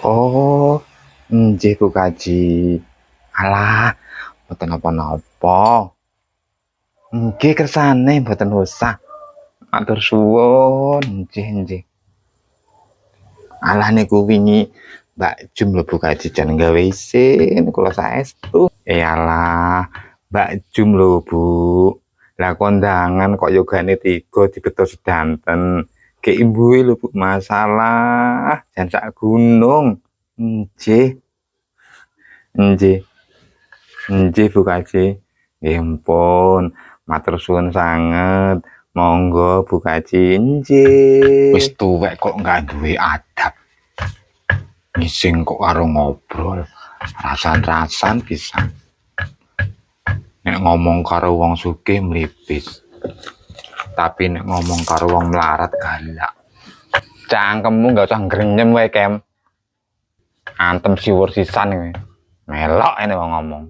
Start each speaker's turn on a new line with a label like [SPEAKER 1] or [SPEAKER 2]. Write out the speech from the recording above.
[SPEAKER 1] Oh, nggih Bu Kaji. Alah, mboten napa-napa. Nggih kersane mboten usah. Matur suwun, nggih. Alah niku wingi Mbak Jum lho Bu Kaji jan gawe isin kula saestu. Alah, Mbak Jum lho Bu. Lah kondangan kok yogane 3 dibeto sedanten. Ke ibuke lho Bu masalah jan sak gunung. Nggih. Nggih. Nggih Bu Kaji. Nggih ampun, matur suwun sanget. Monggo Bu Kaji. Nggih. Wis tuwek kok nggak duwe adab. Ngising kok karo ngobrol. Rasan-rasan bisa. Nek ngomong karo wong sugih mlipis. Tapi nek ngomong karo wong melarat galak. Cangkemmu nggak usah ngrenyem wae, Kem. Antem siwur sisan iki. Melok ene wong ngomong.